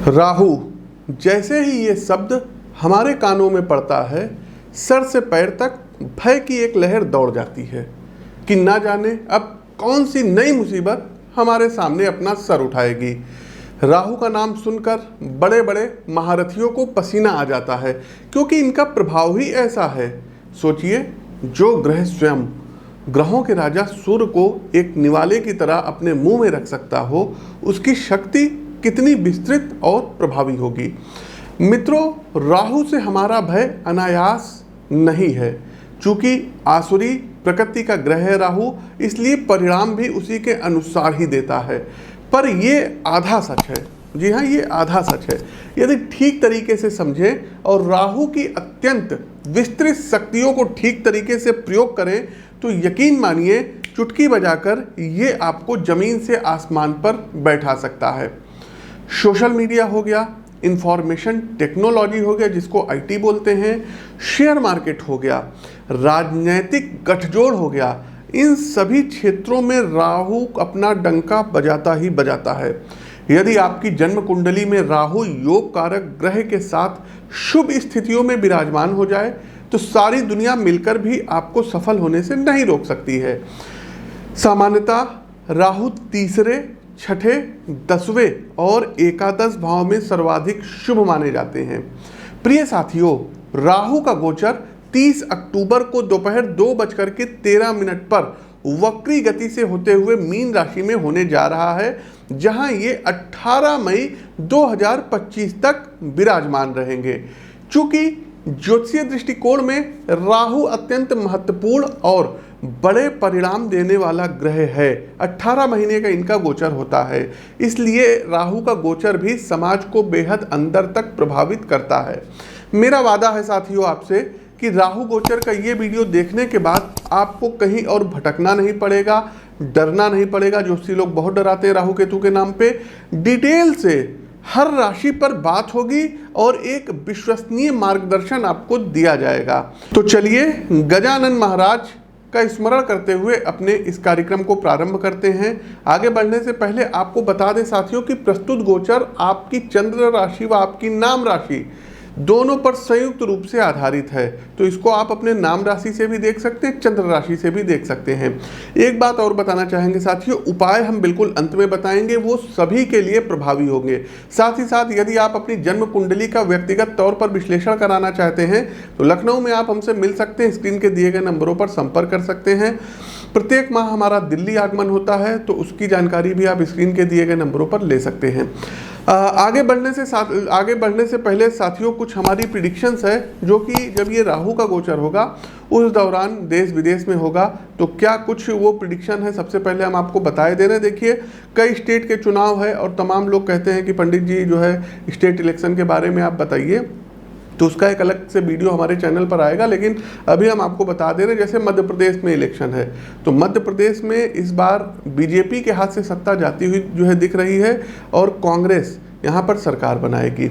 राहु, जैसे ही ये शब्द हमारे कानों में पड़ता है, सर से पैर तक भय की एक लहर दौड़ जाती है कि ना जाने अब कौन सी नई मुसीबत हमारे सामने अपना सर उठाएगी। राहु का नाम सुनकर बड़े बड़े महारथियों को पसीना आ जाता है, क्योंकि इनका प्रभाव ही ऐसा है। सोचिए, जो ग्रह स्वयं ग्रहों के राजा सूर्य को एक निवाले की तरह अपने मुंह में रख सकता हो, उसकी शक्ति कितनी विस्तृत और प्रभावी होगी। मित्रों, राहु से हमारा भय अनायास नहीं है। चूंकि आसुरी प्रकृति का ग्रह है राहु, इसलिए परिणाम भी उसी के अनुसार ही देता है। पर ये आधा सच है। जी हाँ, ये आधा सच है। यदि ठीक तरीके से समझें और राहु की अत्यंत विस्तृत शक्तियों को ठीक तरीके से प्रयोग करें तो यकीन मानिए, चुटकी बजाकर ये आपको जमीन से आसमान पर बैठा सकता है। सोशल मीडिया हो गया, इंफॉर्मेशन टेक्नोलॉजी हो गया जिसको आईटी बोलते हैं, शेयर मार्केट हो गया, राजनीतिक गठजोड़ हो गया, इन सभी क्षेत्रों में राहु अपना डंका बजाता ही बजाता है। यदि आपकी जन्म कुंडली में राहु योग कारक ग्रह के साथ शुभ स्थितियों में विराजमान हो जाए तो सारी दुनिया मिलकर भी आपको सफल होने से नहीं रोक सकती है। सामान्यतः राहु तीसरे, छठे, 10वें और एकादश भाव में सर्वाधिक शुभ माने जाते हैं। प्रिय साथियों, राहु का गोचर 30 अक्टूबर को दोपहर 2:13 पर वक्री गति से होते हुए मीन राशि में होने जा रहा है, जहां ये 18 मई 2025 तक विराजमान रहेंगे। चूंकि ज्योतिषीय दृष्टिकोण में राहु अत्यंत महत्वपूर्ण और बड़े परिणाम देने वाला ग्रह है, 18 महीने का इनका गोचर होता है, इसलिए राहु का गोचर भी समाज को बेहद अंदर तक प्रभावित करता है। मेरा वादा है साथियों आपसे कि राहु गोचर का ये वीडियो देखने के बाद आपको कहीं और भटकना नहीं पड़ेगा, डरना नहीं पड़ेगा। ज्योतिषी लोग बहुत डराते हैं राहु केतु के नाम पे। डिटेल से हर राशि पर बात होगी और एक विश्वसनीय मार्गदर्शन आपको दिया जाएगा। तो चलिए गजानन महाराज का स्मरण करते हुए अपने इस कार्यक्रम को प्रारंभ करते हैं। आगे बढ़ने से पहले आपको बता दें साथियों कि प्रस्तुत गोचर आपकी चंद्र राशि व आपकी नाम राशि दोनों पर संयुक्त रूप से आधारित है। तो इसको आप अपने नाम राशि से भी देख सकते हैं, चंद्र राशि से भी देख सकते हैं। एक बात और बताना चाहेंगे साथियों, उपाय हम बिल्कुल अंत में बताएंगे, वो सभी के लिए प्रभावी होंगे। साथ ही साथ यदि आप अपनी जन्म कुंडली का व्यक्तिगत तौर पर विश्लेषण कराना चाहते हैं तो लखनऊ में आप हमसे मिल सकते हैं, स्क्रीन के दिए गए नंबरों पर संपर्क कर सकते हैं। प्रत्येक माह हमारा दिल्ली आगमन होता है, तो उसकी जानकारी भी आप स्क्रीन के दिए गए नंबरों पर ले सकते हैं। आगे बढ़ने से पहले साथियों कुछ हमारी प्रिडिक्शंस है, जो कि जब ये राहु का गोचर होगा उस दौरान देश विदेश में होगा, तो क्या कुछ वो प्रिडिक्शन है सबसे पहले हम आपको बताए दे रहे हैं। देखिए, कई स्टेट के चुनाव है और तमाम लोग कहते हैं कि पंडित जी जो है स्टेट इलेक्शन के बारे में आप बताइए, तो उसका एक अलग से वीडियो हमारे चैनल पर आएगा। लेकिन अभी हम आपको बता दे रहे हैं, जैसे मध्य प्रदेश में इलेक्शन है, तो मध्य प्रदेश में इस बार बीजेपी के हाथ से सत्ता जाती हुई जो है दिख रही है और कांग्रेस यहाँ पर सरकार बनाएगी।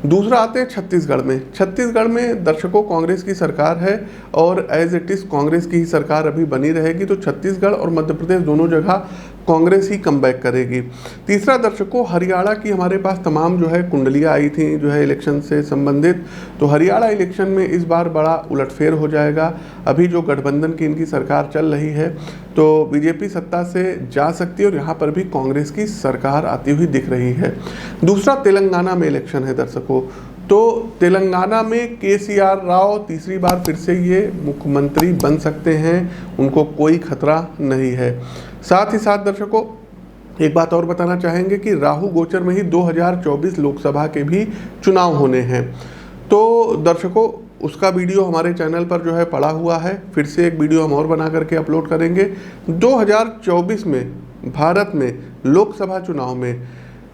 दूसरा आते हैं छत्तीसगढ़ में। छत्तीसगढ़ में दर्शकों कांग्रेस की सरकार है और एज इट इज़ कांग्रेस की ही सरकार अभी बनी रहेगी, तो छत्तीसगढ़ और मध्य प्रदेश दोनों जगह कांग्रेस ही कमबैक करेगी। तीसरा दर्शकों, हरियाणा की हमारे पास तमाम जो है कुंडलियाँ आई थी जो है इलेक्शन से संबंधित, तो हरियाणा इलेक्शन में इस बार बड़ा उलटफेर हो जाएगा। अभी जो गठबंधन की इनकी सरकार चल रही है, तो बीजेपी सत्ता से जा सकती है और यहाँ पर भी कांग्रेस की सरकार आती हुई दिख रही है। दूसरा तेलंगाना में इलेक्शन है दर्शकों, तो तेलंगाना में केसीआर राव तीसरी बार फिर से ये मुख्यमंत्री बन सकते हैं, उनको कोई खतरा नहीं है। साथ ही साथ दर्शकों एक बात और बताना चाहेंगे कि राहु गोचर में ही 2024 लोकसभा के भी चुनाव होने हैं। तो दर्शकों उसका वीडियो हमारे चैनल पर जो है पड़ा हुआ है, फिर से एक वीडियो हम और बना करके अपलोड करेंगे। 2024 में भारत में लोकसभा चुनाव में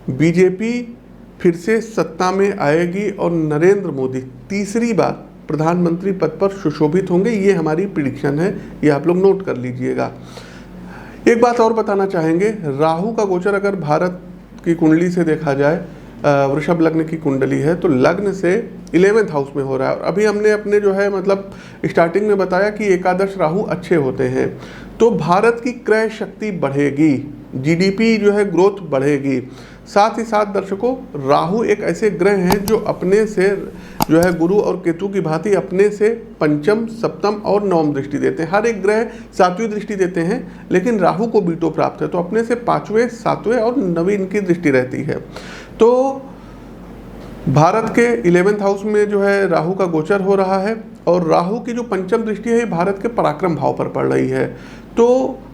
बीजेपी फिर से सत्ता में आएगी और नरेंद्र मोदी तीसरी बार प्रधानमंत्री पद पर सुशोभित होंगे। ये हमारी प्रिडिक्शन है, ये आप लोग नोट कर लीजिएगा। एक बात और बताना चाहेंगे, राहु का गोचर अगर भारत की कुंडली से देखा जाए, वृषभ लग्न की कुंडली है, तो लग्न से 11वें हाउस में हो रहा है। और अभी हमने अपने जो है मतलब स्टार्टिंग में बताया कि एकादश राहु अच्छे होते हैं, तो भारत की क्रय शक्ति बढ़ेगी, जीडीपी जो है ग्रोथ बढ़ेगी। साथ ही साथ दर्शकों, राहु एक ऐसे ग्रह हैं जो अपने से जो है गुरु और केतु की भांति अपने से पंचम, सप्तम और नवम दृष्टि देते हैं। हर एक ग्रह सातवीं दृष्टि देते हैं, लेकिन राहु को बीटो प्राप्त है, तो अपने से पांचवें, सातवें और नवीं इनकी दृष्टि रहती है। तो भारत के 11th हाउस में जो है राहु का गोचर हो रहा है, और राहु की जो पंचम दृष्टि है ये भारत के पराक्रम भाव पर पड़ रही है। तो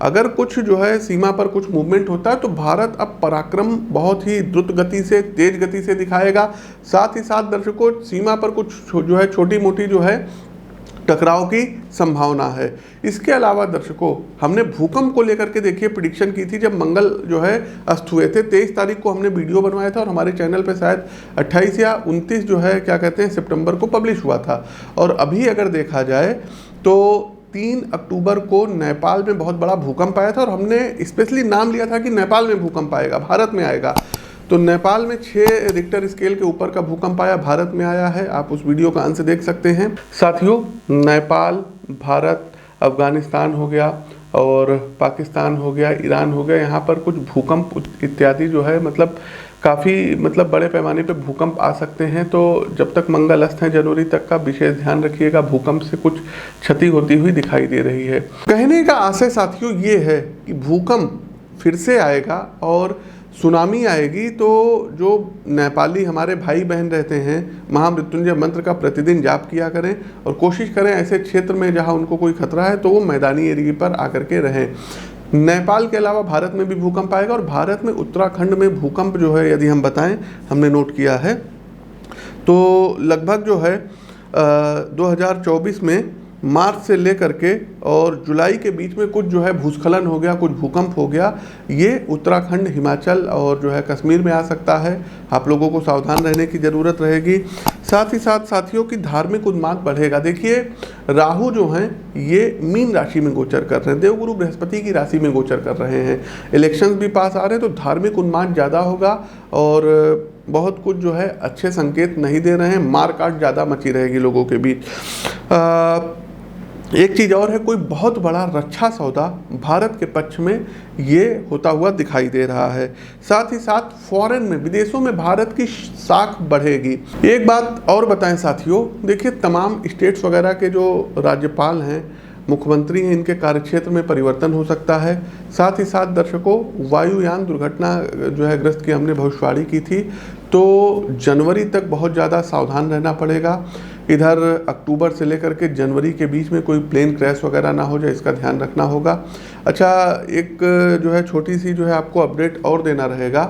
अगर कुछ जो है सीमा पर कुछ मूवमेंट होता है तो भारत अब पराक्रम बहुत ही द्रुत गति से, तेज गति से दिखाएगा। साथ ही साथ दर्शकों, सीमा पर कुछ जो है छोटी मोटी जो है टकराव की संभावना है। इसके अलावा दर्शकों, हमने भूकंप को लेकर के देखिए प्रिडिक्शन की थी जब मंगल जो है अस्त हुए थे। 23 तारीख को हमने वीडियो बनवाया था और हमारे चैनल पे शायद 28 या 29 जो है क्या कहते हैं सितंबर को पब्लिश हुआ था। और अभी अगर देखा जाए तो 3 अक्टूबर को नेपाल में बहुत बड़ा भूकंप आया था, और हमने स्पेशली नाम लिया था कि नेपाल में भूकंप आएगा, भारत में आएगा। तो नेपाल में 6 रिक्टर स्केल के ऊपर का भूकंप आया, भारत में आया है। आप उस वीडियो का अंश देख सकते हैं। साथियों, नेपाल, भारत, अफगानिस्तान हो गया और पाकिस्तान हो गया, ईरान हो गया, यहाँ पर कुछ भूकंप इत्यादि जो है काफ़ी बड़े पैमाने पे भूकंप आ सकते हैं। तो जब तक मंगल अस्त है जनवरी तक का विशेष ध्यान रखिएगा, भूकंप से कुछ क्षति होती हुई दिखाई दे रही है। कहने का आशय साथियों ये है कि भूकंप फिर से आएगा और सुनामी आएगी, तो जो नेपाली हमारे भाई बहन रहते हैं, महामृत्युंजय मंत्र का प्रतिदिन जाप किया करें और कोशिश करें ऐसे क्षेत्र में जहां उनको कोई खतरा है तो वो मैदानी एरिया पर आकर के रहें। नेपाल के अलावा भारत में भी भूकंप आएगा, और भारत में उत्तराखंड में भूकंप जो है यदि हम बताएं, हमने नोट किया है तो लगभग जो है 2024 में मार्च से लेकर के और जुलाई के बीच में कुछ जो है भूस्खलन हो गया, कुछ भूकंप हो गया। ये उत्तराखंड, हिमाचल और जो है कश्मीर में आ सकता है। आप लोगों को सावधान रहने की ज़रूरत रहेगी। साथ ही साथ साथियों की धार्मिक उन्माद बढ़ेगा। देखिए, राहु जो हैं ये मीन राशि में गोचर कर रहे हैं, देवगुरु बृहस्पति की राशि में गोचर कर रहे हैं। इलेक्शंस भी पास आ रहे हैं, तो धार्मिक उन्माद ज़्यादा होगा और बहुत कुछ जो है अच्छे संकेत नहीं दे रहे हैं। मार काट ज़्यादा मची रहेगी लोगों के बीच। एक चीज़ और है, कोई बहुत बड़ा रक्षा सौदा भारत के पक्ष में ये होता हुआ दिखाई दे रहा है। साथ ही साथ फॉरेन में, विदेशों में भारत की साख बढ़ेगी। एक बात और बताएं साथियों, देखिए तमाम स्टेट्स वगैरह के जो राज्यपाल हैं, मुख्यमंत्री हैं, इनके कार्यक्षेत्र में परिवर्तन हो सकता है। साथ ही साथ दर्शकों, वायुयान दुर्घटना जो है ग्रस्त की हमने भविष्यवाणी की थी, तो जनवरी तक बहुत ज़्यादा सावधान रहना पड़ेगा। इधर अक्टूबर से लेकर के जनवरी के बीच में कोई प्लेन क्रैश वगैरह ना हो जाए, इसका ध्यान रखना होगा। अच्छा, एक जो है छोटी सी जो है आपको अपडेट और देना रहेगा।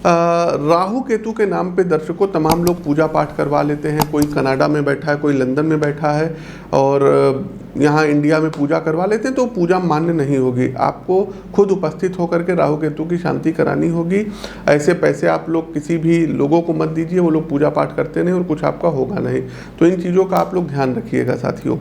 राहु केतु के नाम पे दर्शकों तमाम लोग पूजा पाठ करवा लेते हैं। कोई कनाडा में बैठा है, कोई लंदन में बैठा है और यहाँ इंडिया में पूजा करवा लेते हैं, तो पूजा मान्य नहीं होगी। आपको खुद उपस्थित होकर के राहु केतु की शांति करानी होगी। ऐसे पैसे आप लोग किसी भी लोगों को मत दीजिए, वो लोग पूजा पाठ करते नहीं और कुछ आपका होगा नहीं। तो इन चीज़ों का आप लोग ध्यान रखिएगा साथियों,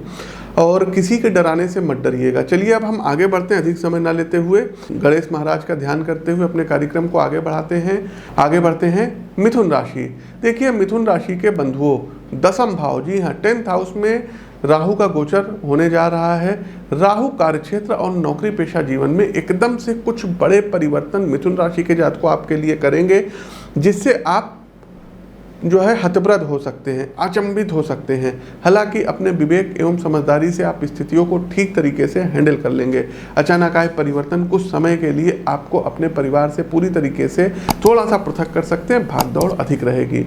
और किसी के डराने से मत डरिएगा। चलिए अब हम आगे बढ़ते हैं, अधिक समय ना लेते हुए गणेश महाराज का ध्यान करते हुए अपने कार्यक्रम को आगे बढ़ाते हैं। आगे बढ़ते हैं मिथुन राशि। देखिए, मिथुन राशि के बंधुओं, 10th भाव, जी हाँ 10th हाउस में राहु का गोचर होने जा रहा है। राहु कार्यक्षेत्र और नौकरी पेशा जीवन में एकदम से कुछ बड़े परिवर्तन मिथुन राशि के जातकों आपके लिए करेंगे, जिससे आप जो है हतप्रद हो सकते हैं, अचंभित हो सकते हैं। हालांकि अपने विवेक एवं समझदारी से आप स्थितियों को ठीक तरीके से हैंडल कर लेंगे। अचानक आए परिवर्तन कुछ समय के लिए आपको अपने परिवार से पूरी तरीके से थोड़ा सा पृथक कर सकते हैं, भाग दौड़ अधिक रहेगी।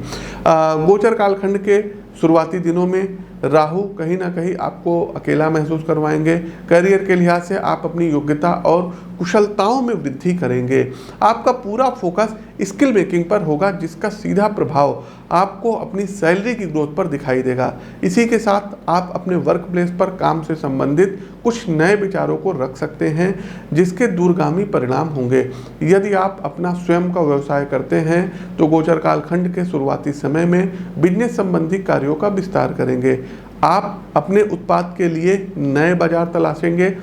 गोचर कालखंड के शुरुआती दिनों में राहु कहीं ना कहीं आपको अकेला महसूस करवाएंगे। करियर के लिहाज से आप अपनी योग्यता और कुशलताओं में वृद्धि करेंगे। आपका पूरा फोकस स्किल मेकिंग पर होगा, जिसका सीधा प्रभाव आपको अपनी सैलरी की ग्रोथ पर दिखाई देगा। इसी के साथ आप अपने वर्क प्लेस पर काम से संबंधित कुछ नए विचारों को रख सकते हैं, जिसके दूरगामी परिणाम होंगे। यदि आप अपना स्वयं का व्यवसाय करते हैं तो गोचर कालखंड के शुरुआती समय में बिजनेस संबंधी कार्यों का विस्तार करेंगे। आप अपने उत्पाद के लिए नए बाजार तलाशेंगे,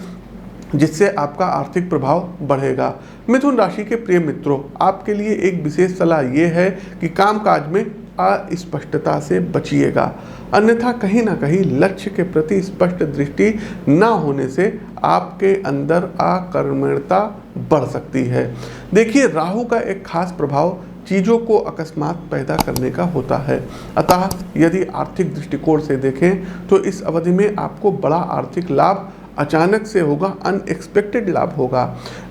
जिससे आपका आर्थिक प्रभाव बढ़ेगा। मिथुन राशि के प्रिय मित्रों, आपके लिए एक विशेष सलाह ये है कि कामकाज में अस्पष्टता से बचिएगा, अन्यथा कहीं ना कहीं लक्ष्य के प्रति स्पष्ट दृष्टि न होने से आपके अंदर अकर्मण्यता बढ़ सकती है। देखिए, राहु का एक खास प्रभाव चीज़ों को अकस्मात पैदा करने का होता है। अतः यदि आर्थिक दृष्टिकोण से देखें तो इस अवधि में आपको बड़ा आर्थिक लाभ अचानक से होगा, अनएक्सपेक्टेड लाभ होगा।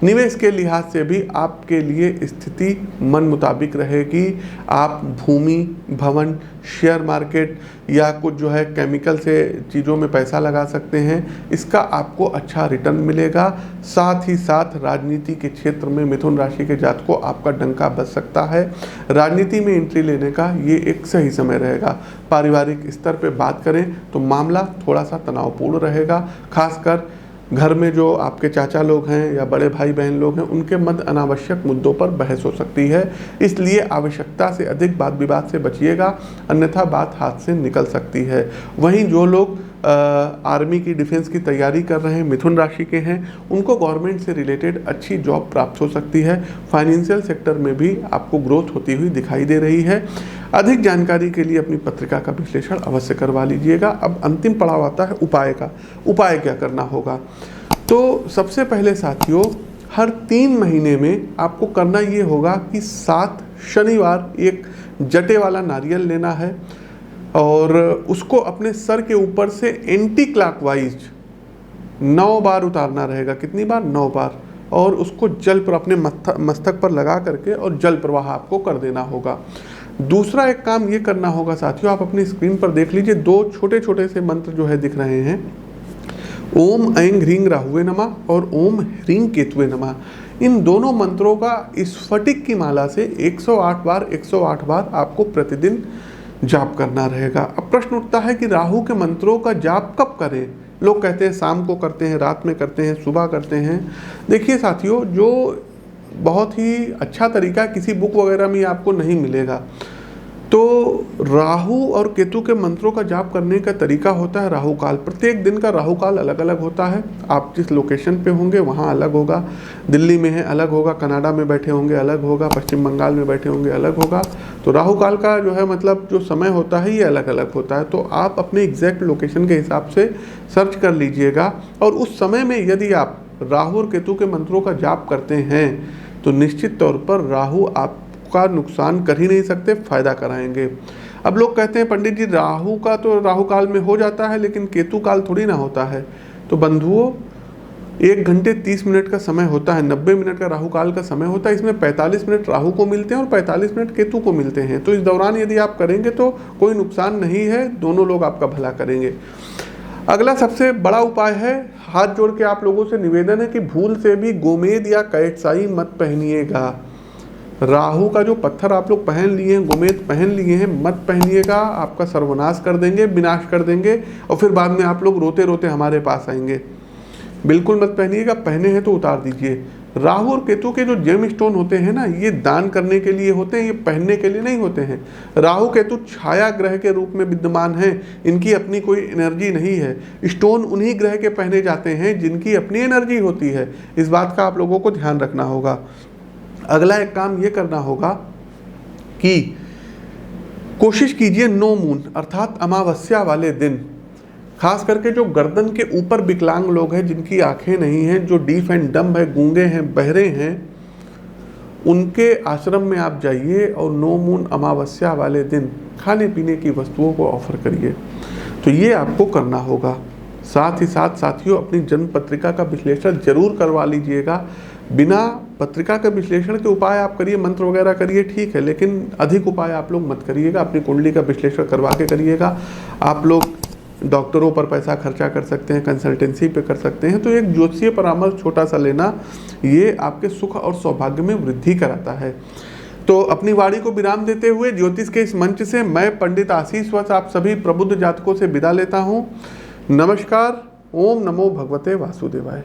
निवेश के लिहाज से भी आपके लिए स्थिति मन मुताबिक रहेगी। आप भूमि, भवन, शेयर मार्केट या कुछ जो है केमिकल से चीज़ों में पैसा लगा सकते हैं, इसका आपको अच्छा रिटर्न मिलेगा। साथ ही साथ राजनीति के क्षेत्र में मिथुन राशि के जातकों आपका डंका बज सकता है। राजनीति में एंट्री लेने का ये एक सही समय रहेगा। पारिवारिक स्तर पे बात करें तो मामला थोड़ा सा तनावपूर्ण रहेगा। खासकर घर में जो आपके चाचा लोग हैं या बड़े भाई बहन लोग हैं, उनके मध्य अनावश्यक मुद्दों पर बहस हो सकती है। इसलिए आवश्यकता से अधिक वाद विवाद से बचिएगा, अन्यथा बात हाथ से निकल सकती है। वहीं जो लोग आर्मी की डिफेंस की तैयारी कर रहे हैं, मिथुन राशि के हैं, उनको गवर्नमेंट से रिलेटेड अच्छी जॉब प्राप्त हो सकती है। फाइनेंशियल सेक्टर में भी आपको ग्रोथ होती हुई दिखाई दे रही है। अधिक जानकारी के लिए अपनी पत्रिका का विश्लेषण अवश्य करवा लीजिएगा। अब अंतिम पड़ाव आता है उपाय का। उपाय क्या करना होगा? तो सबसे पहले साथियों, हर 3 महीने में आपको करना ये होगा कि 7 शनिवार एक जटे वाला नारियल लेना है और उसको अपने सर के ऊपर से एंटी क्लॉकवाइज 9 बार उतारना रहेगा। कितनी बार? 9 बार। और उसको जल पर अपने मस्तक पर लगा करके और जल प्रवाह आपको कर देना होगा। दूसरा एक काम ये करना होगा साथियों, आप अपनी स्क्रीन पर देख लीजिए, 2 छोटे छोटे से मंत्र जो है दिख रहे हैं। ओम ऐं ह्रीं राहुवे नमः और ओम ह्रीं केतुवे नमः। इन दोनों मंत्रों का स्फटिक की माला से 108 बार आपको प्रतिदिन जाप करना रहेगा। अब प्रश्न उठता है कि राहु के मंत्रों का जाप कब करें? लोग कहते हैं शाम को करते हैं, रात में करते हैं, सुबह करते हैं। देखिए साथियों, जो बहुत ही अच्छा तरीका किसी बुक वगैरह में आपको नहीं मिलेगा। तो राहु और केतु के मंत्रों का जाप करने का तरीका होता है राहु काल। प्रत्येक दिन का राहु काल अलग अलग होता है। आप जिस लोकेशन पे होंगे वहाँ अलग होगा। दिल्ली में है अलग होगा, कनाडा में बैठे होंगे अलग होगा, पश्चिम बंगाल में बैठे होंगे अलग होगा। तो राहु काल का जो है मतलब जो समय होता है ये अलग अलग होता है। तो आप अपने एग्जैक्ट लोकेशन के हिसाब से सर्च कर लीजिएगा और उस समय में यदि आप राहु और केतु के मंत्रों का जाप करते हैं तो निश्चित तौर पर राहु आपका नुकसान कर ही नहीं सकते, फायदा कराएंगे। अब लोग कहते हैं पंडित जी राहु का तो राहु काल में हो जाता है लेकिन केतु काल थोड़ी ना होता है। तो बंधुओं, 1 घंटे 30 मिनट का समय होता है, 90 मिनट का राहु काल का समय होता है। इसमें 45 मिनट राहु को मिलते हैं और 45 मिनट केतु को मिलते हैं। तो इस दौरान यदि आप करेंगे तो कोई नुकसान नहीं है, दोनों लोग आपका भला करेंगे। अगला सबसे बड़ा उपाय है, हाथ जोड़ के आप लोगों से निवेदन है कि भूल से भी गोमेद या कैटसाई मत पहनिएगा। राहु का जो पत्थर आप लोग पहन लिए हैं, गोमेद पहन लिए हैं, मत पहनिएगा। आपका सर्वनाश कर देंगे, विनाश कर देंगे और फिर बाद में आप लोग रोते रोते हमारे पास आएंगे। बिल्कुल मत पहनिएगा, पहने हैं तो उतार दीजिए। राहु और केतु के जो जेम स्टोन होते हैं ना, ये दान करने के लिए होते हैं, ये पहनने के लिए नहीं होते हैं। राहु केतु छाया ग्रह के रूप में विद्यमान हैं, इनकी अपनी कोई एनर्जी नहीं है। स्टोन उन्हीं ग्रह के पहने जाते हैं जिनकी अपनी एनर्जी होती है। इस बात का आप लोगों को ध्यान रखना होगा। अगला एक काम ये करना होगा कि कोशिश कीजिए नो मून अर्थात अमावस्या वाले दिन, खास करके जो गर्दन के ऊपर विकलांग लोग हैं, जिनकी आंखें नहीं हैं, जो डीफ एंड डम्ब है, गूंगे हैं, बहरे हैं, उनके आश्रम में आप जाइए और नो मून अमावस्या वाले दिन खाने पीने की वस्तुओं को ऑफर करिए। तो ये आपको करना होगा। साथ ही साथ साथियों, अपनी जन्म पत्रिका का विश्लेषण जरूर करवा लीजिएगा। बिना पत्रिका के विश्लेषण के उपाय आप करिए, मंत्र वगैरह करिए, ठीक है, लेकिन अधिक उपाय आप लोग मत करिएगा। अपनी कुंडली का विश्लेषण करवा के करिएगा। आप लोग डॉक्टरों पर पैसा खर्चा कर सकते हैं, कंसल्टेंसी पे कर सकते हैं। तो एक ज्योतिषीय परामर्श छोटा सा लेना, ये आपके सुख और सौभाग्य में वृद्धि कराता है। तो अपनी वाणी को विराम देते हुए ज्योतिष के इस मंच से मैं पंडित आशीष वत्स आप सभी प्रबुद्ध जातकों से विदा लेता हूँ। नमस्कार। ओम नमो भगवते वासुदेवाय।